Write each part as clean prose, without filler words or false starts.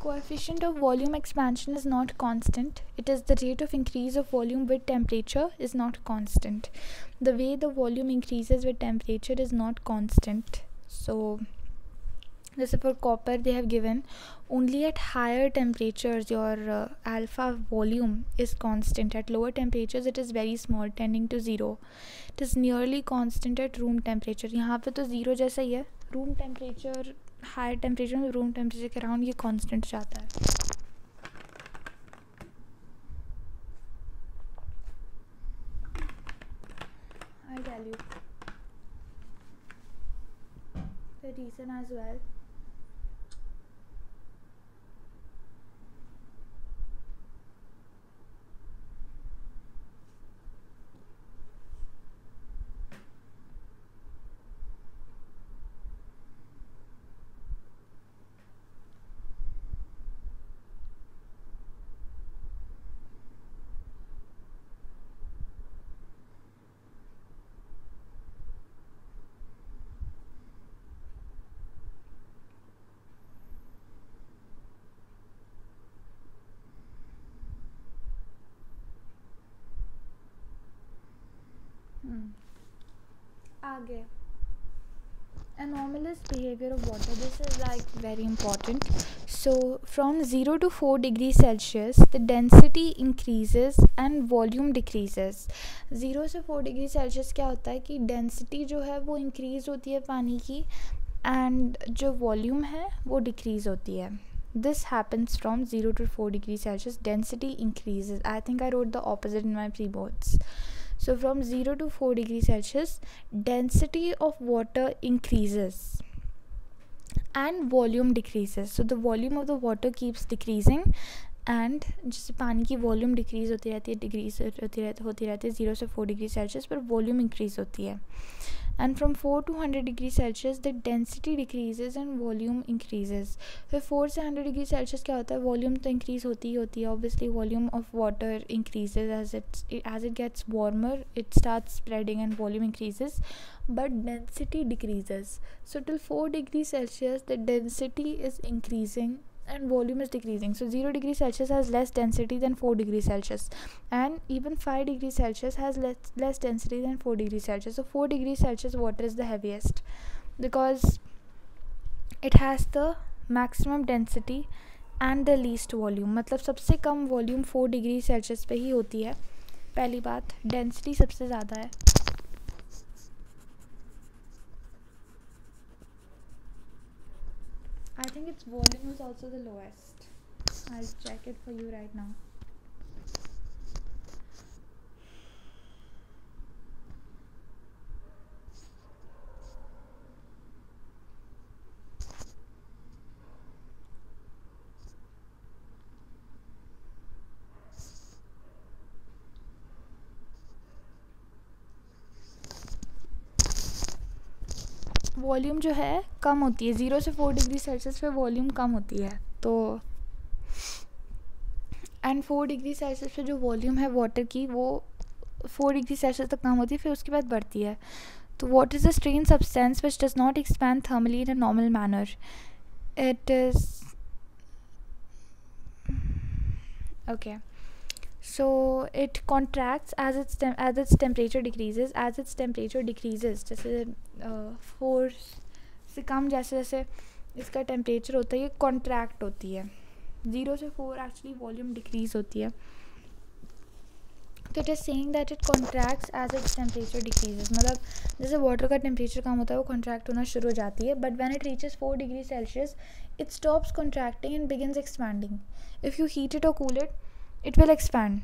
Coefficient of volume expansion is not constant. It is the rate of increase of volume with temperature is not constant. The way the volume increases with temperature is not constant. So this is for copper. They have given only at higher temperatures your alpha volume is constant. At lower temperatures it is very small, tending to zero. It is nearly constant at room temperature. यहाँ पे तो zero जैसा ही है. Room temperature, higher temperature में room temperature के around ये constant जाता है. I tell you the reason as well. आगे anomalous behavior of water. This is like very important. So from 0 to 4 degrees Celsius the density increases and volume decreases. 0 से 4 degree Celsius क्या होता है कि density जो है वो इंक्रीज़ होती है पानी की एंड जो वॉल्यूम है वो डिक्रीज़ होती है. This happens from 0 to 4 degrees Celsius. Density increases. I think I wrote the opposite in my pre-boards. So from 0 to 4 degrees Celsius, density of water increases and volume decreases. So the volume of the water keeps decreasing and जैसे पानी की volume decrease होती रहती है होती रहती है 0 से 4 डिग्री सेल्सियस पर वॉल्यूम इंक्रीज़ होती है. And from 4 to 100 degrees Celsius the density decreases and volume increases. फिर 4 से 100 degree Celsius क्या होता है, वॉल्यूम तो इंक्रीज़ होती ही होती है. Obviously volume of water increases as it gets warmer, it starts spreading and volume increases, but density decreases. So till 4 degrees Celsius the density is increasing and volume is decreasing. So 0 degrees Celsius has less density than 4 degrees Celsius, and even 5 degrees Celsius has less density than 4 degrees Celsius. So 4 degrees Celsius water is the heaviest because it has the maximum density and the least volume. मतलब सबसे कम volume 4 degree Celsius पे ही होती है. पहली बात, density सबसे ज़्यादा है. I think its volume is also the lowest. I'll check it for you right now. Volume जो है कम होती है 0 से 4 डिग्री सेल्सियस पे वॉल्यूम कम होती है. तो एंड 4 डिग्री सेल्सियस पे जो वॉल्यूम है वाटर की वो 4 डिग्री सेल्सियस तक कम होती है, फिर उसके बाद बढ़ती है. तो what is the strain substance which does not expand thermally in a normal manner? It is okay. So it contracts as its temperature decreases. As its temperature decreases, जैसे 4 से कम जैसे जैसे इसका टेम्परेचर होता है ये कॉन्ट्रैक्ट होती है. 0 से 4 एक्चुअली वॉल्यूम डिक्रीज़ होती है. तो it is saying that it contracts as its temperature decreases. मतलब जैसे वाटर का टेम्परेचर कम होता है वो कॉन्ट्रैक्ट होना शुरू हो जाती है. But when it reaches 4 degree Celsius it stops contracting and begins expanding. If you heat it और कूल इट विल एक्सपैंड.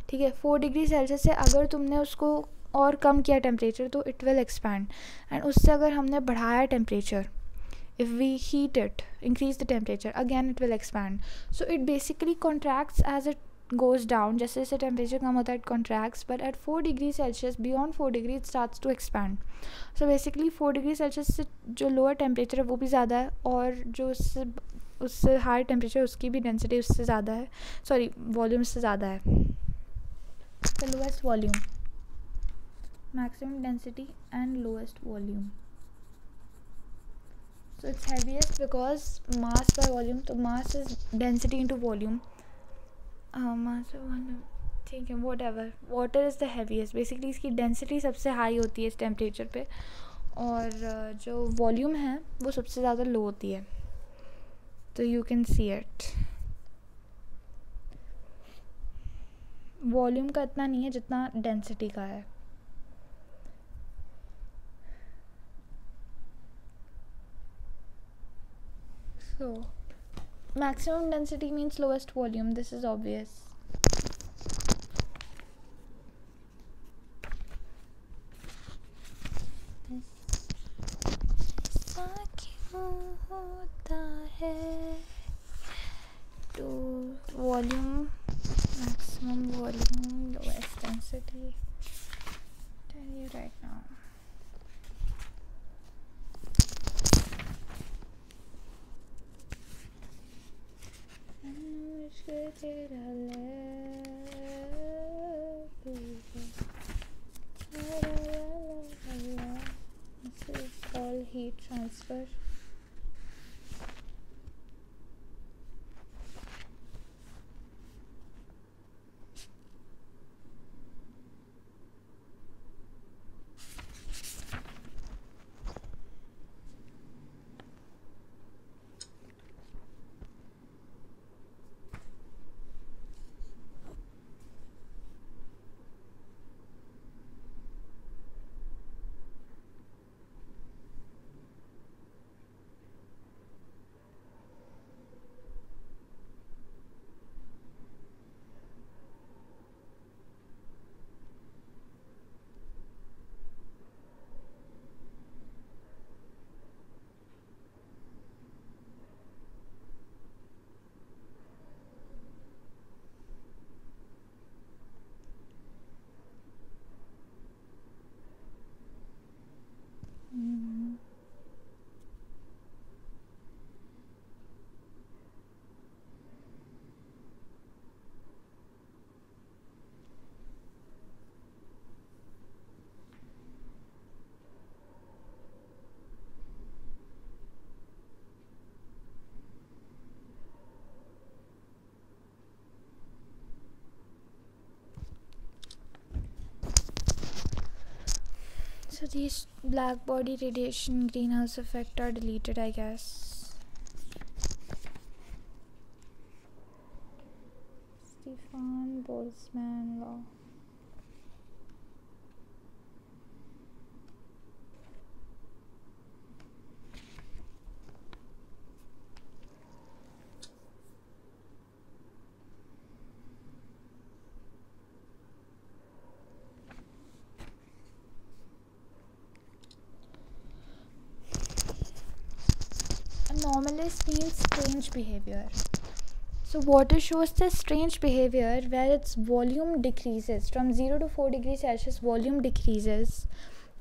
ठीक है, 4 डिग्री सेल्सियस से अगर तुमने उसको और कम किया टेम्परेचर तो इट विल एक्सपैंड. एंड उससे अगर हमने बढ़ाया temperature, if we heat it, increase the temperature, again it will expand. So it basically contracts as it goes down. जैसे जैसे temperature कम होता है it contracts, but at 4 degrees Celsius, beyond 4 degrees it starts to expand. So basically 4 degrees Celsius से जो lower temperature है वो भी ज़्यादा है, और जो उससे higher temperature उसकी भी density उससे ज़्यादा है, sorry volume उससे ज़्यादा है. The lowest volume, maximum density and lowest volume. So it's heaviest because mass by volume, तो mass is density into volume. mass by volume, ठीक है, whatever. Water is the heaviest. Basically इसकी density सबसे high होती है इस temperature पे, और जो volume है वो सबसे ज़्यादा low होती है. तो you can see it. Volume का इतना नहीं है जितना density का है. So maximum density means lowest volume. This is obvious. ऐसा क्यों होता है? To volume, maximum volume, lowest density. Tell you right now. This is all heat transfer. So these black body radiation, greenhouse effect are deleted, I guess. Stefan Boltzmann law. Anomalous means strange behavior. So water shows the strange behavior where its volume decreases from 0 to 4 degrees Celsius. Volume decreases,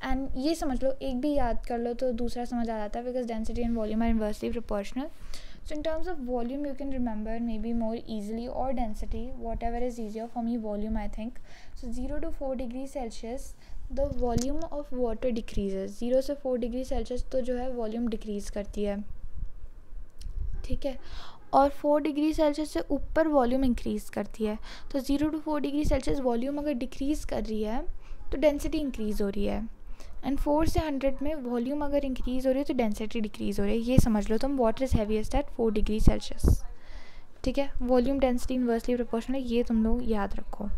and ये समझ लो, एक भी याद कर लो तो दूसरा समझ आ जाता है, because density and volume are inversely proportional. So in terms of volume, you can remember maybe more easily, or density, whatever is easier. For me, volume, I think. So 0 to 4 degrees Celsius, the volume of water decreases. 0 से 4 degree Celsius तो जो है volume decrease करती है, ठीक है, और 4 degree Celsius से ऊपर वॉल्यूम इंक्रीज़ करती है. तो 0 to 4 डिग्री सेल्सियस वॉल्यूम अगर डिक्रीज़ कर रही है तो डेंसिटी इंक्रीज़ हो रही है, एंड 4 से 100 में वॉल्यूम अगर इंक्रीज़ हो रही है तो डेंसिटी डिक्रीज़ हो रही है. ये समझ लो तुम, water is heaviest at 4 degree Celsius, ठीक है. वॉल्यूम डेंसिटी इनवर्सली प्रोपोर्शनल है, ये तुम लोग याद रखो.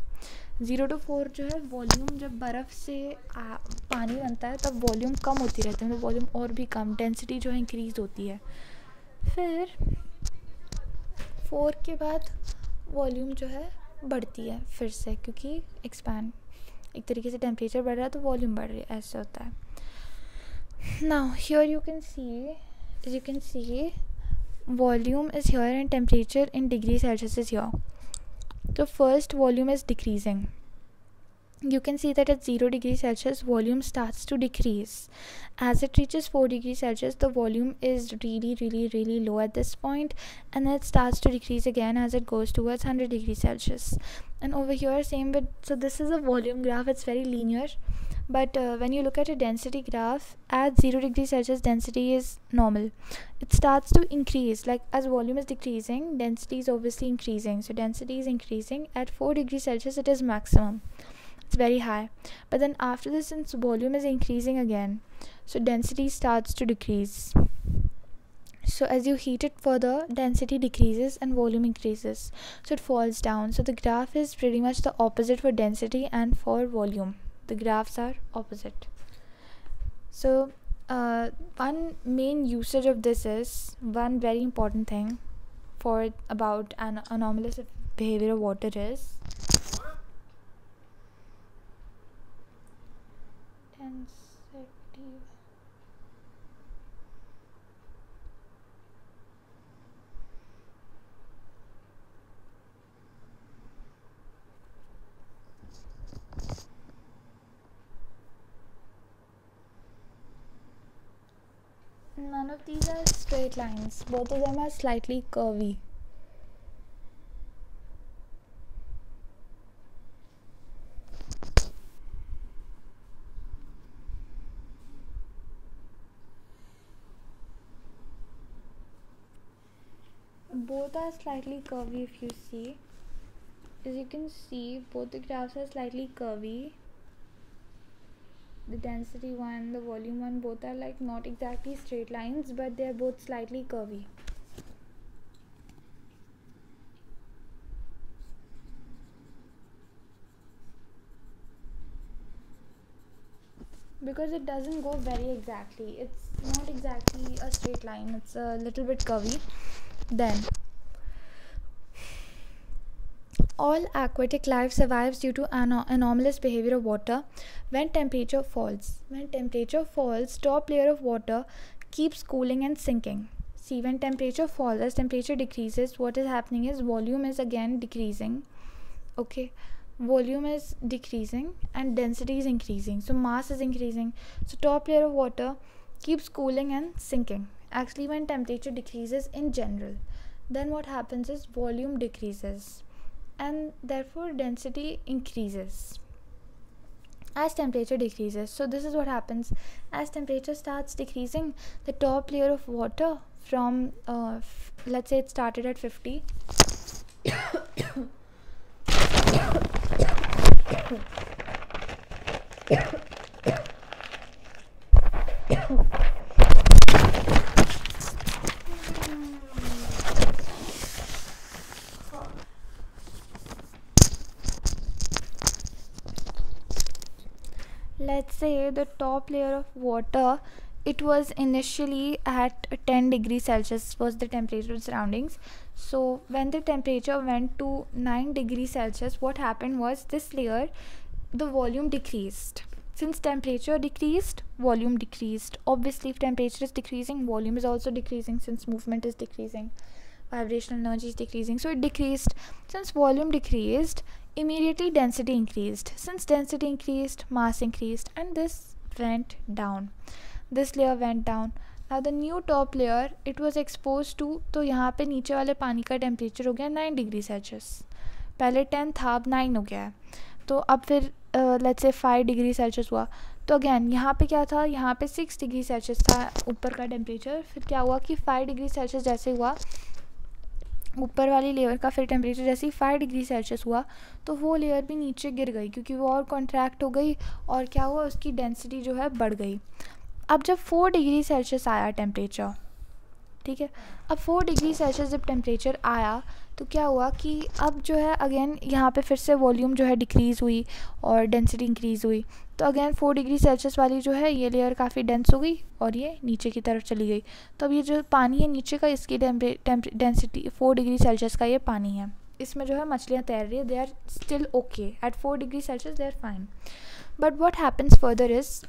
0 to 4 जो है वॉल्यूम, जब बर्फ़ से पानी बनता है तब वॉल्यूम कम होती रहती है, मतलब वॉल्यूम और भी कम, डेंसिटी जो है इंक्रीज़ होती है. फिर 4 के बाद वॉल्यूम जो है बढ़ती है फिर से, क्योंकि एक्सपैंड, एक तरीके से टेम्परेचर बढ़ रहा है तो वॉल्यूम बढ़ रही है, ऐसे होता है. Now here you can see volume is here and temperature in degree Celsius is here. तो first volume is decreasing. You can see that at 0 degrees Celsius volume starts to decrease. As it reaches 4 degrees Celsius, the volume is really low at this point, and then it starts to decrease again as it goes towards 100 degrees Celsius. And over here same with, so this is a volume graph, it's very linear. But when you look at a density graph, at 0 degrees Celsius, density is normal. It starts to increase, like as volume is decreasing, density is obviously increasing. So density is increasing. At 4 degrees Celsius, it is maximum. It's very high. But then after this, since volume is increasing again, so density starts to decrease. So as you heat it further, density decreases and volume increases. So it falls down. So the graph is pretty much the opposite for density and for volume. The graphs are opposite. So one main usage of this is, one very important thing for about an anomalous behavior of water is density. None of these are straight lines. Both of them are slightly curvy. Both are slightly curvy if you see. As you can see, both the graphs are slightly curvy. The density one, the volume one, both are like not exactly straight lines, but they are both slightly curvy. Because it doesn't go very exactly. It's not exactly a straight line. It's a little bit curvy. Then all aquatic life survives due to anomalous behavior of water when temperature falls. When temperature falls, top layer of water keeps cooling and sinking. See, when temperature falls, as temperature decreases, what is happening is volume is again decreasing. Okay, volume is decreasing and density is increasing. So mass is increasing. So top layer of water keeps cooling and sinking. Actually, when temperature decreases in general, then what happens is volume decreases and therefore density increases as temperature decreases. So this is what happens as temperature starts decreasing. The top layer of water from let's say it started at 50 let's say the top layer of water, it was initially at 10 degrees Celsius was the temperature surroundings. So when the temperature went to 9 degrees Celsius, what happened was this layer, the volume decreased. Since temperature decreased, volume decreased. Obviously, if temperature is decreasing, volume is also decreasing since movement is decreasing. Vibrational energy is decreasing. So it decreased. Since volume decreased, immediately density increased. Since density increased, mass increased, and this went down. This layer went down. Now the new top layer, it was exposed to, तो यहाँ पे नीचे वाले पानी का temperature हो गया 9 degree Celsius. पहले 10 था, अब 9 हो गया है. तो अब फिर लेट्स से 5 डिग्री सेल्सियस हुआ. तो अगेन यहाँ पे क्या था, यहाँ पे 6 डिग्री सेल्सियस था ऊपर का टेम्परेचर. फिर क्या हुआ कि 5 डिग्री सेल्सियस जैसे हुआ, ऊपर वाली लेयर का फिर टेम्परेचर जैसे ही 5 डिग्री सेल्सियस हुआ, तो वो लेयर भी नीचे गिर गई क्योंकि वो और कॉन्ट्रैक्ट हो गई और क्या हुआ, उसकी डेंसिटी जो है बढ़ गई. अब जब 4 डिग्री सेल्सियस आया टेम्परेचर, ठीक है, अब 4 डिग्री सेल्सियस जब टेम्परेचर आया तो क्या हुआ कि अब जो है अगेन यहाँ पे फिर से वॉल्यूम जो है डिक्रीज़ हुई और डेंसिटी इंक्रीज़ हुई. तो अगेन 4 डिग्री सेल्सियस वाली जो है ये लेयर काफ़ी डेंस हो गई और ये नीचे की तरफ चली गई. तो अब ये जो पानी है नीचे का, इसकी डेंसिटी 4 डिग्री सेल्सियस का ये पानी है. इसमें जो है मछलियाँ तैर रही है, they are still okay at 4 degree Celsius, they are fine. But what happens further is,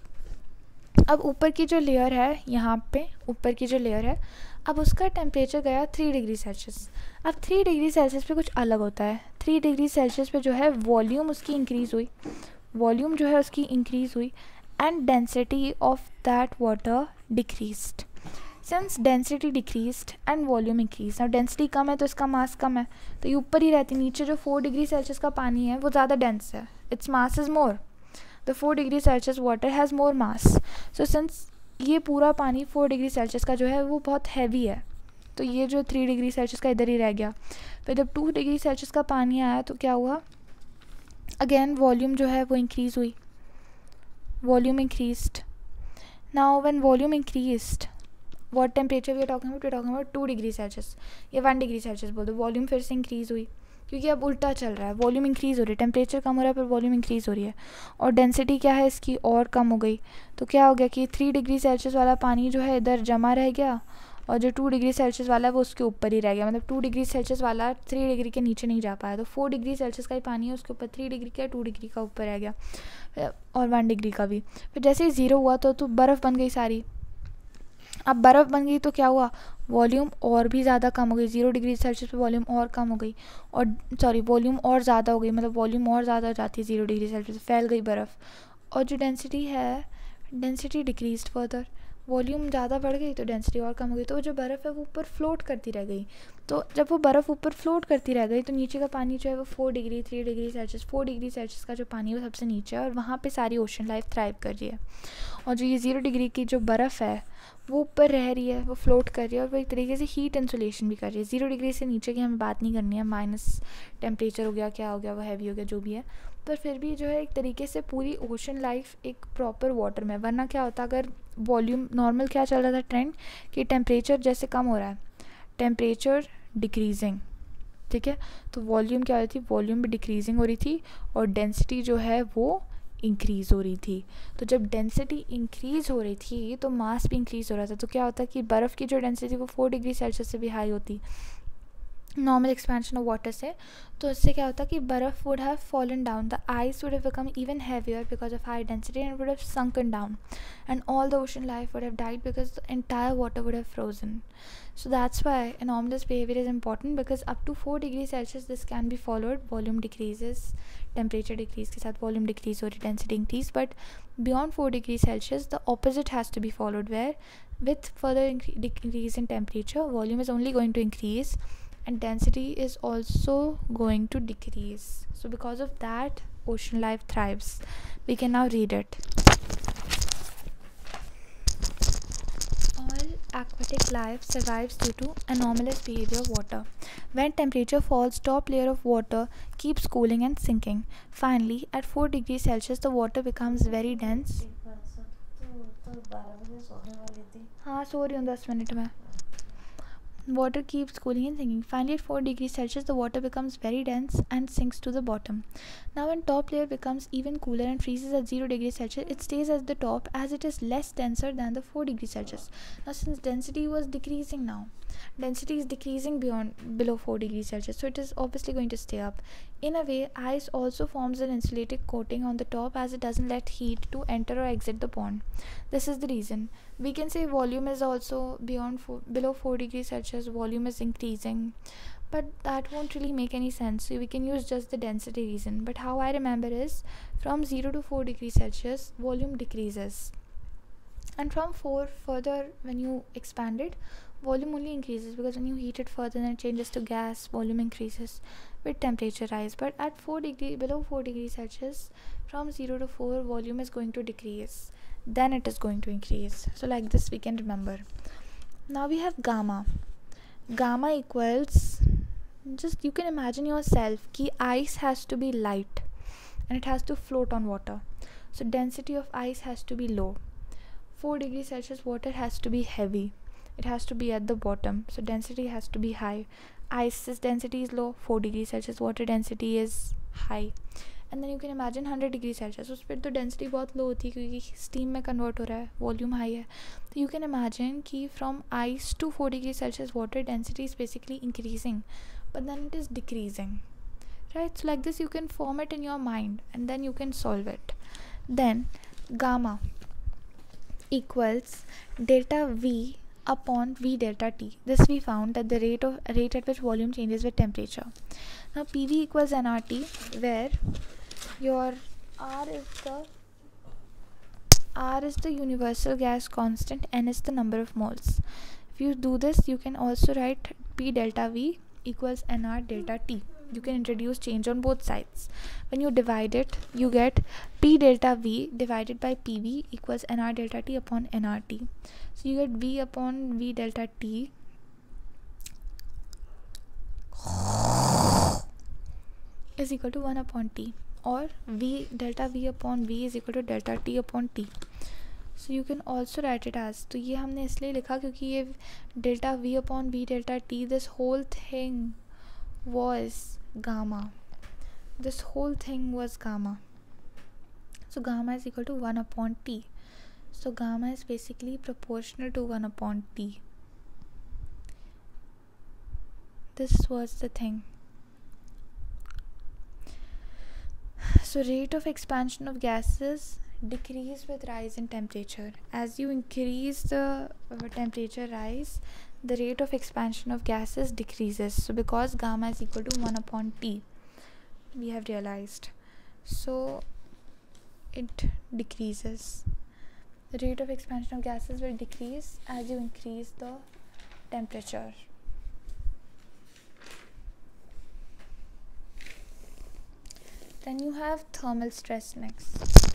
अब ऊपर की जो लेयर है, यहाँ पे ऊपर की जो लेयर है, अब उसका टेम्परेचर गया 3 डिग्री सेल्सियस. अब 3 डिग्री सेल्सियस पे कुछ अलग होता है. 3 डिग्री सेल्सियस पे जो है वॉल्यूम उसकी इंक्रीज़ हुई, वॉल्यूम जो है उसकी इंक्रीज़ हुई and density of that water decreased. Since density decreased and volume increase, अब डेंसिटी कम है तो इसका मास कम है, तो ये ऊपर ही रहती. नीचे जो 4 डिग्री सेल्सियस का पानी है वो ज़्यादा डेंस है, its mass is more. the 4 degree Celsius water has more mass. So since ये पूरा पानी 4 डिग्री सेल्सियस का जो है वो बहुत हैवी है, तो ये जो 3 डिग्री सेल्सियस का इधर ही रह गया. फिर जब 2 डिग्री सेल्सियस का पानी आया तो क्या हुआ, अगेन वॉल्यूम जो है वो इंक्रीज़ हुई, volume increased. Now when volume increased, what temperature we are talking about 2 degree Celsius या 1 डिग्री सेल्सियस बोल दो. वॉल्यूम फिर से इंक्रीज़ हुई, क्योंकि अब उल्टा चल रहा है, वॉल्यूम इंक्रीज़ हो रही है, टेम्परेचर कम हो रहा है पर वॉल्यूम इंक्रीज़ हो रही है, और डेंसिटी क्या है इसकी और कम हो गई. तो क्या हो गया कि 3 डिग्री सेल्सियस वाला पानी जो है इधर जमा रह गया, और जो 2 डिग्री सेल्सियस वाला है वो उसके ऊपर ही रह गया. मतलब 2 डिग्री सेल्सियस वाला 3 डिग्री के नीचे नहीं जा पाया, तो 4 डिग्री सेल्सियस का ही पानी है उसके ऊपर 3 डिग्री का 2 डिग्री का ऊपर रह गया, और 1 डिग्री का भी. फिर जैसे ही ज़ीरो हुआ तो बर्फ़ बन गई सारी. अब बर्फ़ बन गई तो क्या हुआ, वॉल्यूम और भी ज़्यादा कम हो गई. 0 डिग्री सेल्सियस पे वॉल्यूम और कम हो गई, और सॉरी वॉल्यूम और ज़्यादा हो गई, मतलब वॉल्यूम और ज़्यादा हो जाती है 0 डिग्री सेल्सियस, फैल गई बर्फ़. और जो डेंसिटी है, डेंसिटी डिक्रीज्ड फर्दर, वॉल्यूम ज़्यादा बढ़ गई तो डेंसिटी और कम हो गई, तो जो बर्फ़ है वो ऊपर फ्लोट करती रह गई. तो जब वो बर्फ़ ऊपर फ्लोट करती रह गई तो नीचे का पानी जो है वो 4 degree 3 degree Celsius 4 degree Celsius का जो पानी है वो सबसे नीचे है, और वहाँ पे सारी ओशन लाइफ थ्राइव कर रही है. और जो ये 0 डिग्री की जो बर्फ़ है वो ऊपर रह रही है, वो फ्लोट कर रही है, और वो एक तरीके से हीट इंसुलेशन भी कर रही है. 0 डिग्री से नीचे की हमें बात नहीं करनी है, माइनस टेम्परेचर हो गया, क्या हो गया, वो हैवी हो गया, जो भी है, पर फिर भी जो है एक तरीके से पूरी ओशन लाइफ एक प्रॉपर वाटर में. वरना क्या होता, अगर वॉल्यूम नॉर्मल क्या चल रहा था ट्रेंड कि टेम्परेचर जैसे कम हो रहा है, टेम्परेचर डिक्रीजिंग, ठीक है, तो वॉल्यूम क्या हो रही थी, वॉल्यूम भी डिक्रीजिंग हो रही थी, और डेंसिटी जो है वो इंक्रीज़ हो रही थी. तो जब डेंसिटी इंक्रीज़ हो रही थी तो मास भी इंक्रीज़ हो रहा था. तो क्या होता कि बर्फ़ की जो डेंसिटी वो 4 डिग्री सेल्सियस से भी हाई होती, नॉर्मल एक्सपेंशन ऑफ वाटर से. तो इससे क्या होता कि बर्फ़ would have fallen down, the ice would have become even heavier because of high density and would have sunken down, and all the ocean life would have died because the entire water would have frozen. So that's why anomalous behavior is important, because up to 4 degrees Celsius this can be followed, volume decreases, temperature decrease के साथ volume decrease और density increase. But beyond 4 degrees Celsius the opposite has to be followed, where with further decrease in temperature volume is only going to increase and density is also going to decrease. So because of that ocean life thrives. We can now read it. All aquatic life survives due to anomalous behavior of water. When temperature falls, top layer of water keeps cooling and sinking. Finally, at 4 degrees Celsius, the water becomes very dense. हाँ सो रही हूँ 10 minute में. Water keeps cooling and sinking. Finally, at 4 degrees Celsius, the water becomes very dense and sinks to the bottom. Now, when top layer becomes even cooler and freezes at 0 degrees Celsius, it stays at the top as it is less denser than the 4 degrees Celsius. Now, since density was decreasing now, density is decreasing below 4 degrees Celsius, so it is obviously going to stay up. In a way, ice also forms an insulated coating on the top as it doesn't let heat to enter or exit the pond. This is the reason. We can say volume is also below 4 degrees Celsius, volume is increasing, but that won't really make any sense, so we can use just the density reason. But how I remember is, from 0 to 4 degrees Celsius volume decreases, and from 4 further when you expand it, volume only increases, because when you heat it further then it changes to gas, volume increases with temperature rise. But at below 4 degrees Celsius, from 0 to 4 volume is going to decrease, then it is going to increase. So like this we can remember. Now we have gamma. Gamma equals, just you can imagine yourself ki ice has to be light and it has to float on water, so density of ice has to be low. 4 degrees Celsius water has to be heavy, it has to be at the bottom, so density has to be high. Ice's density is low, 4 degrees Celsius water density is high. And then you can imagine 100 degree Celsius, उस पर तो density बहुत लो होती है क्योंकि steam में convert हो रहा है, वॉल्यूम हाई है. तो यू कैन इमेजिन कि from ice to 4 degree Celsius water density is basically increasing, but then it is decreasing, right? So like this you can form it in your mind and then you can solve it. Then gamma equals delta V upon V delta T. This we found that the rate at which volume changes with temperature. Now PV equals nRT, where your R is the universal gas constant, N is the number of moles. If you do this, you can also write P delta V equals nR delta T. You can introduce change on both sides. When you divide it, you get P delta V divided by PV equals NR delta T upon NRT. So you get V upon V delta T is equal to 1 upon T, or V delta V upon V is equal to delta T upon T. So you can also write it as, तो ये हमने इसलिए लिखा क्योंकि ये delta V upon V delta T, this whole thing was gamma. This whole thing was gamma. So gamma is equal to 1 upon T. So gamma is basically proportional to 1 upon T. This was the thing. So rate of expansion of gases decrease with rise in temperature. As you increase the temperature rise, the rate of expansion of gases decreases. So because gamma is equal to 1 upon T, we have realized. So it decreases. The rate of expansion of gases will decrease as you increase the temperature. Then you have thermal stress next.